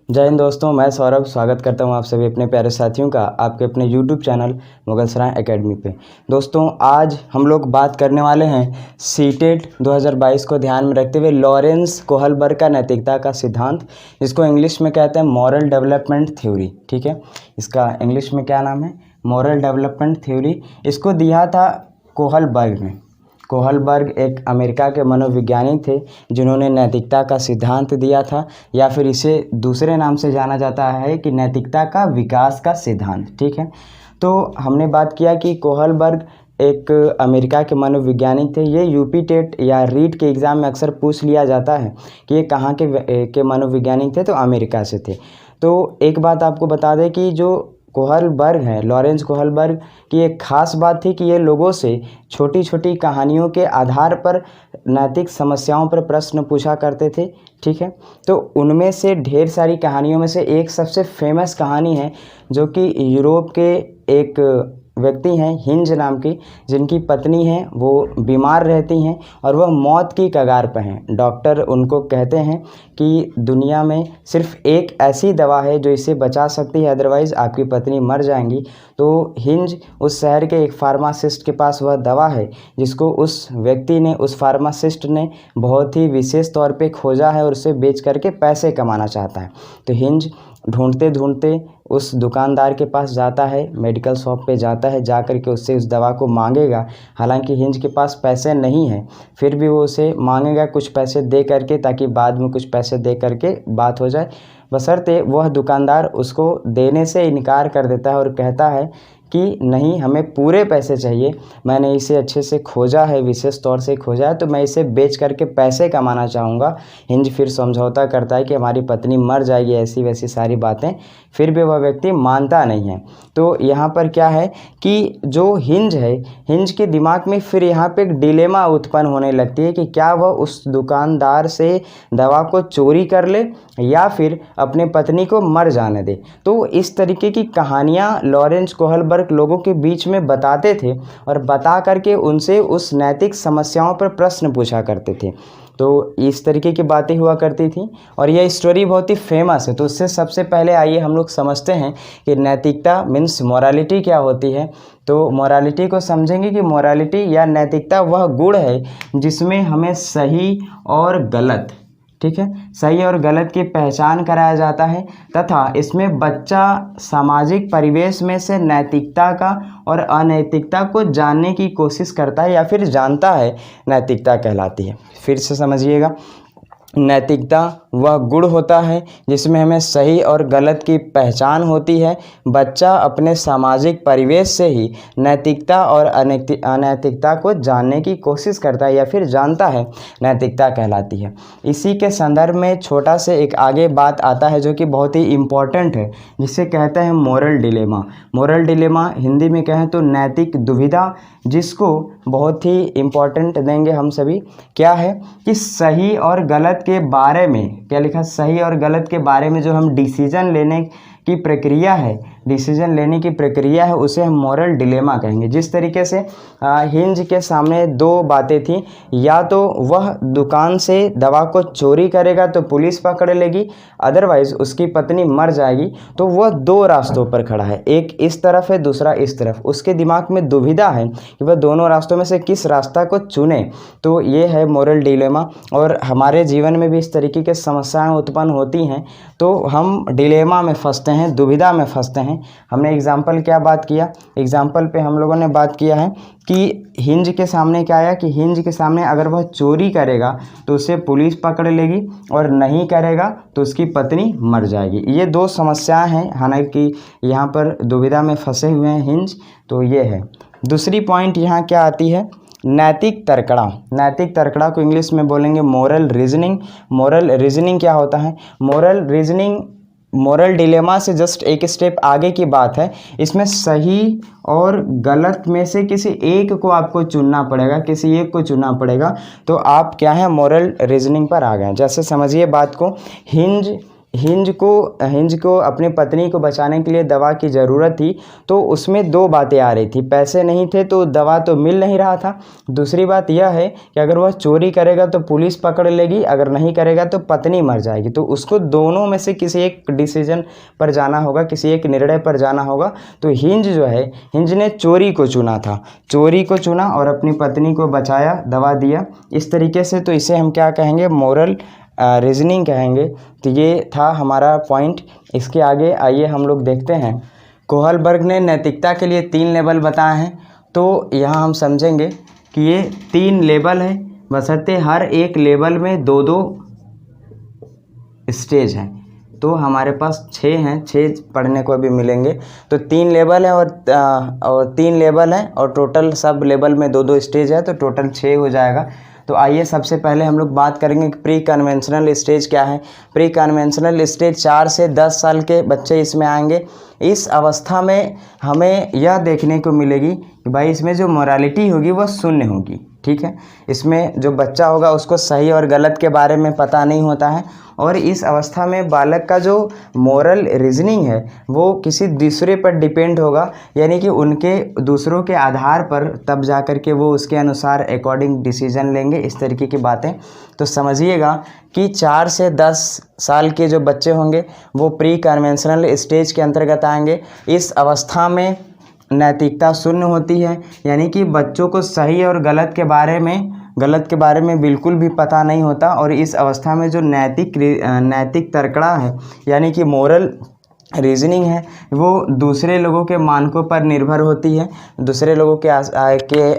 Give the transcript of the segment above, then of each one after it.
जय हिंद दोस्तों, मैं सौरभ स्वागत करता हूं आप सभी अपने प्यारे साथियों का आपके अपने यूट्यूब चैनल मुगलसराय एकेडमी पे। दोस्तों, आज हम लोग बात करने वाले हैं सीटेट 2022 को ध्यान में रखते हुए लॉरेंस कोहलबर्ग का नैतिकता का सिद्धांत, जिसको इंग्लिश में कहते हैं मॉरल डेवलपमेंट थ्योरी। ठीक है, इसका इंग्लिश में क्या नाम है? Moral development theory. इसको दिया था कोहलबर्ग ने। कोहलबर्ग एक अमेरिका के मनोवैज्ञानिक थे जिन्होंने नैतिकता का सिद्धांत दिया था, या फिर इसे दूसरे नाम से जाना जाता है कि नैतिकता का विकास का सिद्धांत। ठीक है, तो हमने बात किया कि कोहलबर्ग एक अमेरिका के मनोवैज्ञानिक थे। ये यूपी टेट या रीट के एग्ज़ाम में अक्सर पूछ लिया जाता है कि ये कहाँ के मनोवैज्ञानिक थे, तो अमेरिका से थे। तो एक बात आपको बता दें कि जो कोहलबर्ग हैं, लॉरेंस कोहलबर्ग की एक ख़ास बात थी कि ये लोगों से छोटी छोटी कहानियों के आधार पर नैतिक समस्याओं पर प्रश्न पूछा करते थे। ठीक है, तो उनमें से ढेर सारी कहानियों में से एक सबसे फेमस कहानी है जो कि यूरोप के एक व्यक्ति हैं हिंज नाम की, जिनकी पत्नी है वो बीमार रहती हैं और वह मौत की कगार पर हैं। डॉक्टर उनको कहते हैं कि दुनिया में सिर्फ एक ऐसी दवा है जो इसे बचा सकती है, अदरवाइज़ आपकी पत्नी मर जाएंगी। तो हिंज उस शहर के एक फार्मासिस्ट के पास वह दवा है जिसको उस व्यक्ति ने, उस फार्मासिस्ट ने बहुत ही विशेष तौर पे खोजा है और उसे बेच करके पैसे कमाना चाहता है। तो हिंज ढूंढते ढूंढते उस दुकानदार के पास जाता है, मेडिकल शॉप पे जाता है, जा कर के उससे उस दवा को मांगेगा। हालांकि हिंज के पास पैसे नहीं हैं, फिर भी वो उसे मांगेगा कुछ पैसे दे करके, ताकि बाद में कुछ पैसे दे करके बात हो जाए। बशर्ते वह दुकानदार उसको देने से इनकार कर देता है और कहता है कि नहीं, हमें पूरे पैसे चाहिए, मैंने इसे अच्छे से खोजा है, विशेष तौर से खोजा है, तो मैं इसे बेच करके पैसे कमाना चाहूँगा। हिंज फिर समझौता करता है कि हमारी पत्नी मर जाएगी, ऐसी वैसी सारी बातें, फिर भी वह व्यक्ति मानता नहीं है। तो यहाँ पर क्या है कि जो हिंज है, हिंज के दिमाग में फिर यहाँ पे एक डिलेमा उत्पन्न होने लगती है कि क्या वह उस दुकानदार से दवा को चोरी कर ले या फिर अपने पत्नी को मर जाने दे। तो इस तरीके की कहानियाँ लॉरेंस कोहलबर्ग लोगों के बीच में बताते थे और बता करके उनसे उस नैतिक समस्याओं पर प्रश्न पूछा करते थे। तो इस तरीके की बातें हुआ करती थी और यह स्टोरी बहुत ही फेमस है। तो उससे सबसे पहले आइए हम लोग समझते हैं कि नैतिकता मीन्स मोरालिटी क्या होती है। तो मोरालिटी को समझेंगे कि मोरालिटी या नैतिकता वह गुण है जिसमें हमें सही और गलत, ठीक है, सही और गलत की पहचान कराया जाता है, तथा इसमें बच्चा सामाजिक परिवेश में से नैतिकता का और अनैतिकता को जानने की कोशिश करता है या फिर जानता है, नैतिकता कहलाती है। फिर से समझिएगा, नैतिकता वह गुण होता है जिसमें हमें सही और गलत की पहचान होती है। बच्चा अपने सामाजिक परिवेश से ही नैतिकता और अनैतिकता को जानने की कोशिश करता है या फिर जानता है, नैतिकता कहलाती है। इसी के संदर्भ में छोटा से एक आगे बात आता है जो कि बहुत ही इम्पॉर्टेंट है, जिसे कहते हैं moral dilemma. Moral dilemma Hindi में कहें तो नैतिक दुविधा, जिसको बहुत ही इम्पॉर्टेंट देंगे हम सभी। क्या है कि सही और गलत के बारे में, क्या लिखा, सही और गलत के बारे में जो हम डिसीजन लेने की प्रक्रिया है, डिसीजन लेने की प्रक्रिया है, उसे हम मॉरल डिलेमा कहेंगे। जिस तरीके से हिंज के सामने दो बातें थी, या तो वह दुकान से दवा को चोरी करेगा तो पुलिस पकड़ लेगी, अदरवाइज उसकी पत्नी मर जाएगी। तो वह दो रास्तों पर खड़ा है, एक इस तरफ है, दूसरा इस तरफ। उसके दिमाग में दुविधा है कि वह दोनों रास्तों में से किस रास्ता को चुने। तो ये है मॉरल डिलेमा। और हमारे जीवन में भी इस तरीके की समस्याएं उत्पन्न होती हैं, तो हम डिलेमा में फंसते हैं, दुविधा में फंसते हैं। हमने एग्जाम्पल क्या बात किया, एग्जाम्पल पे हम लोगों ने बात किया है कि हिंज के सामने क्या आया कि हिंज के सामने अगर वह चोरी करेगा तो उसे पुलिस पकड़ लेगी और नहीं करेगा तो उसकी पत्नी मर जाएगी। ये दो समस्याएं हैं, हालांकि यहाँ पर दुविधा में फंसे हुए हैं हिंज। तो ये है। दूसरी पॉइंट यहाँ क्या आती है, नैतिक तर्कड़ा। नैतिक तर्कड़ा को इंग्लिश में बोलेंगे मोरल रीजनिंग। मोरल रीजनिंग क्या होता है? मोरल रीजनिंग मोरल डिलेमा से जस्ट एक स्टेप आगे की बात है। इसमें सही और गलत में से किसी एक को आपको चुनना पड़ेगा, किसी एक को चुनना पड़ेगा, तो आप क्या है, मोरल रीजनिंग पर आ गए। जैसे समझिए बात को, हिंज हिंज को अपनी पत्नी को बचाने के लिए दवा की ज़रूरत थी, तो उसमें दो बातें आ रही थी। पैसे नहीं थे तो दवा तो मिल नहीं रहा था। दूसरी बात यह है कि अगर वह चोरी करेगा तो पुलिस पकड़ लेगी, अगर नहीं करेगा तो पत्नी मर जाएगी। तो उसको दोनों में से किसी एक डिसीजन पर जाना होगा, किसी एक निर्णय पर जाना होगा। तो हिंज जो है, हिंज ने चोरी को चुना था, चोरी को चुना और अपनी पत्नी को बचाया, दवा दिया इस तरीके से। तो इसे हम क्या कहेंगे, मोरल रीजनिंग कहेंगे। तो ये था हमारा पॉइंट। इसके आगे आइए हम लोग देखते हैं। कोहलबर्ग ने नैतिकता के लिए 3 लेवल बताए हैं। तो यहाँ हम समझेंगे कि ये 3 लेवल है, बशर्ते हर एक लेवल में 2-2 स्टेज हैं। तो हमारे पास 6 हैं, 6 पढ़ने को भी मिलेंगे। तो 3 लेवल है और 3 लेवल है और टोटल सब लेवल में 2-2 स्टेज है, तो टोटल 6 हो जाएगा। तो आइए सबसे पहले हम लोग बात करेंगे कि प्री कन्वेंशनल स्टेज क्या है। प्री कन्वेंशनल स्टेज 4 से 10 साल के बच्चे इसमें आएंगे। इस अवस्था में हमें यह देखने को मिलेगी कि भाई इसमें जो मोरालिटी होगी वह शून्य होगी, ठीक है। इसमें जो बच्चा होगा उसको सही और गलत के बारे में पता नहीं होता है, और इस अवस्था में बालक का जो मोरल रीजनिंग है वो किसी दूसरे पर डिपेंड होगा, यानी कि उनके दूसरों के आधार पर तब जा कर के वो उसके अनुसार अकॉर्डिंग डिसीजन लेंगे, इस तरीके की बातें। तो समझिएगा कि 4 से 10 साल के जो बच्चे होंगे वो प्री कन्वेंशनल स्टेज के अंतर्गत आएंगे। इस अवस्था में नैतिकता शून्य होती है, यानी कि बच्चों को सही और गलत के बारे में बिल्कुल भी पता नहीं होता। और इस अवस्था में जो नैतिक तर्कड़ा है, यानी कि मोरल रीजनिंग है, वो दूसरे लोगों के मानकों पर निर्भर होती है, दूसरे लोगों के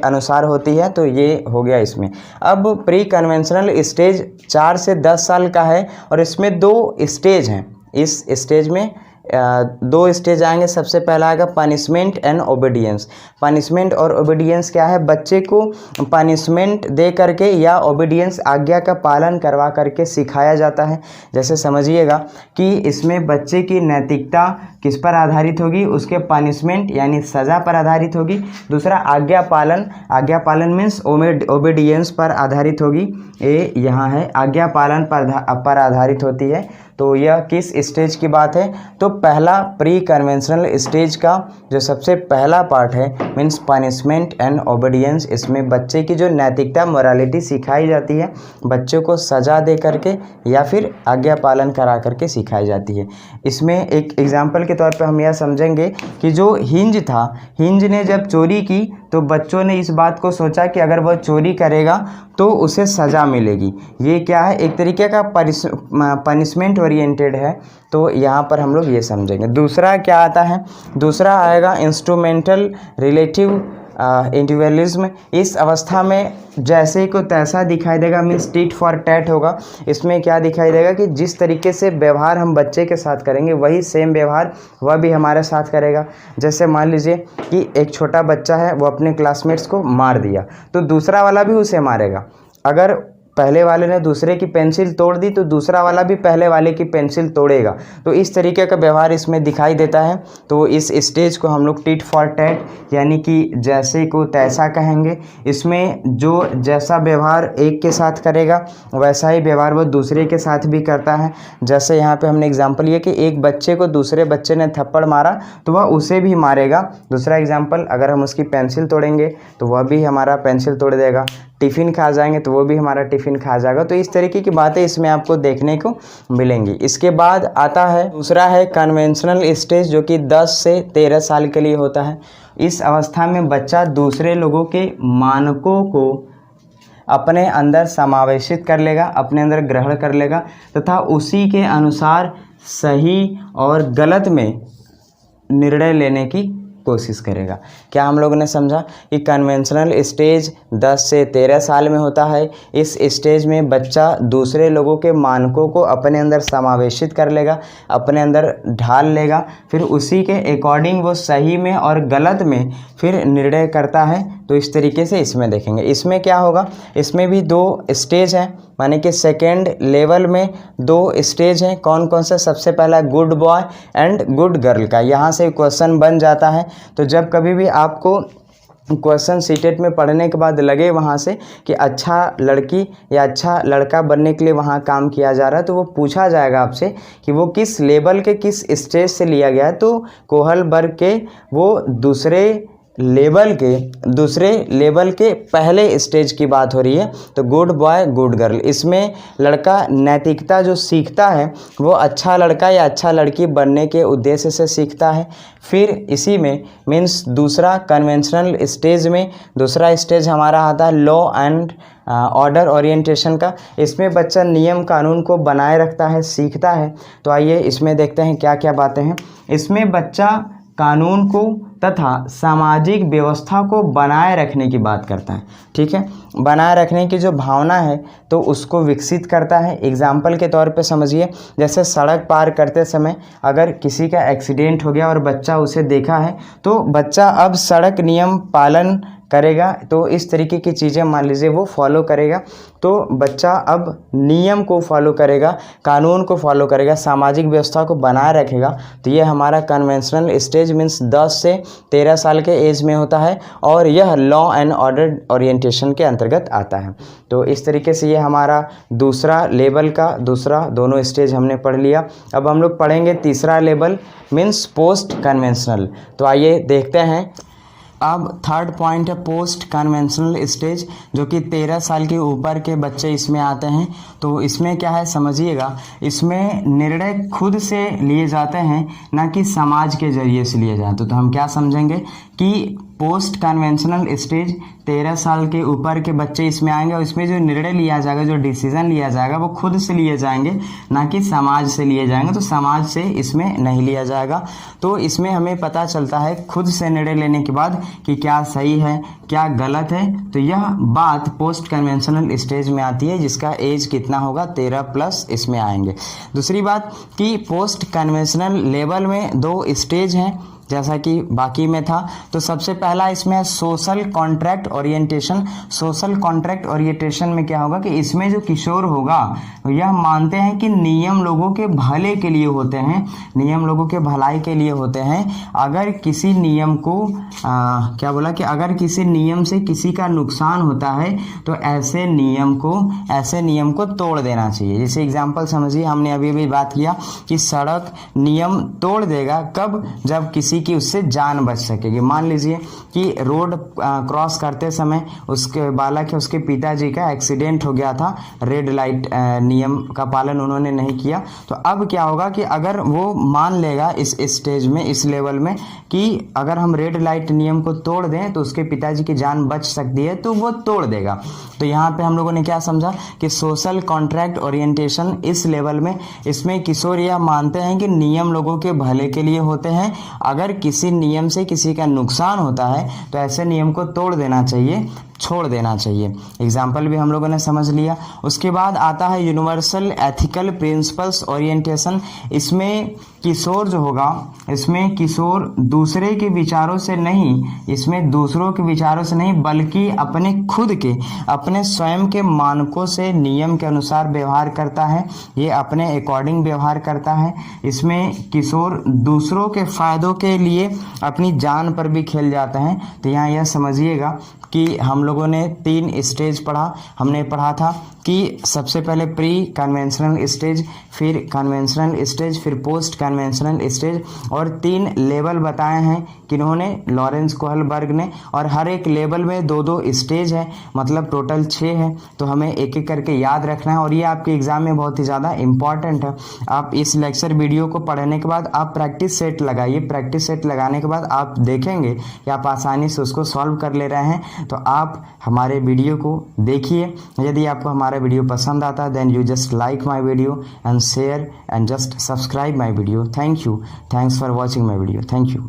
अनुसार होती है। तो ये हो गया इसमें। अब प्री कन्वेंशनल स्टेज 4 से 10 साल का है और इसमें 2 स्टेज हैं। इस स्टेज में 2 स्टेज आएंगे। सबसे पहला आएगा पनिशमेंट एंड ओबीडियंस। पनिशमेंट और ओबीडियंस क्या है, बच्चे को पनिशमेंट दे करके या ओबीडियंस आज्ञा का पालन करवा करके सिखाया जाता है। जैसे समझिएगा कि इसमें बच्चे की नैतिकता किस पर आधारित होगी, उसके पनिशमेंट यानी सज़ा पर आधारित होगी। दूसरा आज्ञा पालन मीन्स ओबीडियंस पर आधारित होगी। ये यहाँ है, आज्ञा पालन पर आधारित होती है। तो यह किस स्टेज की बात है, तो पहला प्री कन्वेंशनल स्टेज का जो सबसे पहला पार्ट है मीन्स पनिशमेंट एंड ओबीडियंस। इसमें बच्चे की जो नैतिकता मोरालिटी सिखाई जाती है, बच्चों को सज़ा दे करके या फिर आज्ञा पालन करा करके सिखाई जाती है। इसमें एक एग्जाम्पल के तौर पे हम यह समझेंगे कि जो हिंज था, हिंज ने जब चोरी की तो बच्चों ने इस बात को सोचा कि अगर वह चोरी करेगा तो उसे सज़ा मिलेगी। ये क्या है, एक तरीके का पनिशमेंट ओरिएंटेड है। तो यहाँ पर हम लोग ये समझेंगे। दूसरा क्या आता है, दूसरा आएगा इंस्ट्रूमेंटल रिलेटिव इंडिविजुअलिज्म। इस अवस्था में जैसे को तैसा दिखाई देगा, मीन्स टिट फॉर टैट होगा। इसमें क्या दिखाई देगा कि जिस तरीके से व्यवहार हम बच्चे के साथ करेंगे वही सेम व्यवहार वह भी हमारे साथ करेगा। जैसे मान लीजिए कि एक छोटा बच्चा है, वो अपने क्लासमेट्स को मार दिया तो दूसरा वाला भी उसे मारेगा। अगर पहले वाले ने दूसरे की पेंसिल तोड़ दी तो दूसरा वाला भी पहले वाले की पेंसिल तोड़ेगा। तो इस तरीके का व्यवहार इसमें दिखाई देता है। तो इस स्टेज को हम लोग टिट फॉर टैट यानी कि जैसे को तैसा कहेंगे। इसमें जो जैसा व्यवहार एक के साथ करेगा वैसा ही व्यवहार वो दूसरे के साथ भी करता है। जैसे यहाँ पे हमने एग्जाम्पल लिया कि एक बच्चे को दूसरे बच्चे ने थप्पड़ मारा तो वह उसे भी मारेगा। दूसरा एग्जाम्पल, अगर हम उसकी पेंसिल तोड़ेंगे तो वह भी हमारा पेंसिल तोड़ देगा। टिफ़िन खा जाएंगे तो वो भी हमारा टिफ़िन खा जाएगा। तो इस तरीके की बातें इसमें आपको देखने को मिलेंगी। इसके बाद आता है दूसरा है कन्वेंशनल स्टेज, जो कि 10 से 13 साल के लिए होता है। इस अवस्था में बच्चा दूसरे लोगों के मानकों को अपने अंदर समावेशित कर लेगा, अपने अंदर ग्रहण कर लेगा तथा उसी के अनुसार सही और गलत में निर्णय लेने की कोशिश करेगा। क्या हम लोगों ने समझा कि कन्वेंशनल स्टेज 10 से 13 साल में होता है। इस स्टेज में बच्चा दूसरे लोगों के मानकों को अपने अंदर समावेशित कर लेगा, अपने अंदर ढाल लेगा, फिर उसी के अकॉर्डिंग वो सही में और गलत में फिर निर्णय करता है। तो इस तरीके से इसमें देखेंगे। इसमें क्या होगा, इसमें भी 2 स्टेज हैं, माने कि सेकेंड लेवल में 2 स्टेज हैं। कौन कौन सा, सबसे पहला good boy and good girl का। यहाँ से क्वेश्चन बन जाता है। तो जब कभी भी आपको क्वेश्चन सीटेट में पढ़ने के बाद लगे वहाँ से कि अच्छा लड़की या अच्छा लड़का बनने के लिए वहाँ काम किया जा रहा है, तो वो पूछा जाएगा आपसे कि वो किस लेवल के किस स्टेज से लिया गया है। तो कोहलबर्ग के वो दूसरे लेवल के पहले स्टेज की बात हो रही है। तो गुड बॉय गुड गर्ल, इसमें लड़का नैतिकता जो सीखता है वो अच्छा लड़का या अच्छा लड़की बनने के उद्देश्य से सीखता है। फिर इसी में मीन्स दूसरा कन्वेंशनल स्टेज में दूसरा स्टेज हमारा आता है लॉ एंड ऑर्डर ओरिएंटेशन का। इसमें बच्चा नियम कानून को बनाए रखता है, सीखता है। तो आइए इसमें देखते हैं क्या क्या बातें हैं। इसमें बच्चा कानून को तथा सामाजिक व्यवस्था को बनाए रखने की बात करता है। ठीक है, बनाए रखने की जो भावना है तो उसको विकसित करता है। एग्जाम्पल के तौर पे समझिए, जैसे सड़क पार करते समय अगर किसी का एक्सीडेंट हो गया और बच्चा उसे देखा है तो बच्चा अब सड़क नियम पालन करेगा। तो इस तरीके की चीज़ें मान लीजिए वो फॉलो करेगा, तो बच्चा अब नियम को फॉलो करेगा, कानून को फॉलो करेगा, सामाजिक व्यवस्था को बनाए रखेगा। तो ये हमारा कन्वेंशनल स्टेज मीन्स 10 से 13 साल के एज में होता है और यह लॉ एंड ऑर्डर ओरिएंटेशन के अंतर्गत आता है। तो इस तरीके से ये हमारा दूसरा लेवल का दोनों स्टेज हमने पढ़ लिया। अब हम लोग पढ़ेंगे तीसरा लेवल मीन्स पोस्ट कन्वेंशनल। तो आइए देखते हैं। अब थर्ड पॉइंट है पोस्ट कन्वेंशनल स्टेज, जो कि 13 साल के ऊपर के बच्चे इसमें आते हैं। तो इसमें क्या है समझिएगा, इसमें निर्णय खुद से लिए जाते हैं ना कि समाज के जरिए से लिए जाते। तो हम क्या समझेंगे कि पोस्ट कन्वेंशनल स्टेज 13 साल के ऊपर के बच्चे इसमें आएंगे और इसमें जो निर्णय लिया जाएगा, जो डिसीजन लिया जाएगा वो खुद से लिए जाएंगे ना कि समाज से लिए जाएंगे। तो समाज से इसमें नहीं लिया जाएगा। तो इसमें हमें पता चलता है खुद से निर्णय लेने के बाद कि क्या सही है क्या गलत है। तो यह बात पोस्ट कन्वेंशनल स्टेज में आती है, जिसका एज कितना होगा 13+ इसमें आएंगे। दूसरी बात कि पोस्ट कन्वेंशनल लेवल में 2 स्टेज हैं जैसा कि बाकी में था। तो सबसे पहला इसमें है social contract orientation. Social contract orientation में क्या होगा कि इसमें जो किशोर होगा यह मानते हैं कि नियम लोगों के भले के लिए होते हैं, नियम लोगों के भलाई के लिए होते हैं। अगर किसी नियम को अगर किसी नियम से किसी का नुकसान होता है तो ऐसे नियम को तोड़ देना चाहिए। जैसे एग्जाम्पल समझिए, हमने अभी बात किया कि सड़क नियम तोड़ देगा कब, जब किसी की उससे जान बच सकेगी। मान लीजिए कि रोड क्रॉस करते समय उसके बालक है, उसके पिताजी का एक्सीडेंट हो गया था, रेड लाइट नियम का पालन उन्होंने नहीं किया। तो अब क्या होगा कि अगर वो मान लेगा इस स्टेज में, इस लेवल में, कि अगर हम रेड लाइट नियम को तोड़ दें तो उसके पिताजी की जान बच सकती है, तो वो तोड़ देगा। तो यहाँ पे हम लोगों ने क्या समझा कि सोशल कॉन्ट्रैक्ट ओरिएंटेशन इस लेवल में, इसमें किशोर यह मानते हैं कि नियम लोगों के भले के लिए होते हैं। अगर किसी नियम से किसी का नुकसान होता है तो ऐसे नियम को तोड़ देना चाहिए, छोड़ देना चाहिए। एग्जाम्पल भी हम लोगों ने समझ लिया। उसके बाद आता है यूनिवर्सल एथिकल प्रिंसिपल्स ओरिएंटेशन। इसमें किशोर जो होगा, इसमें किशोर दूसरे के विचारों से नहीं, इसमें दूसरों के विचारों से नहीं बल्कि अपने खुद के, अपने स्वयं के मानकों से नियम के अनुसार व्यवहार करता है। ये अपने अकॉर्डिंग व्यवहार करता है। इसमें किशोर दूसरों के फायदों के लिए अपनी जान पर भी खेल जाते हैं। तो यहाँ यह समझिएगा कि हम लोगों ने 3 स्टेज पढ़ा। हमने पढ़ा था कि सबसे पहले प्री कन्वेंशनल स्टेज, फिर कन्वेंशनल स्टेज, फिर पोस्ट कन्वेंशनल स्टेज, और 3 लेवल बताए हैं किन्होंने, लॉरेंस कोहलबर्ग ने। और हर एक लेवल में 2-2 स्टेज है, मतलब टोटल 6 है। तो हमें एक एक करके याद रखना है और ये आपके एग्जाम में बहुत ही ज़्यादा इंपॉर्टेंट है। आप इस लेक्चर वीडियो को पढ़ने के बाद आप प्रैक्टिस सेट लगाइए। प्रैक्टिस सेट लगाने के बाद आप देखेंगे कि आप आसानी से उसको सॉल्व कर ले रहे हैं। तो आप हमारे वीडियो को देखिए। यदि आपको हमारा वीडियो पसंद आता है then you just like my video and share and just subscribe my video. Thank you, thanks for watching my video. Thank you.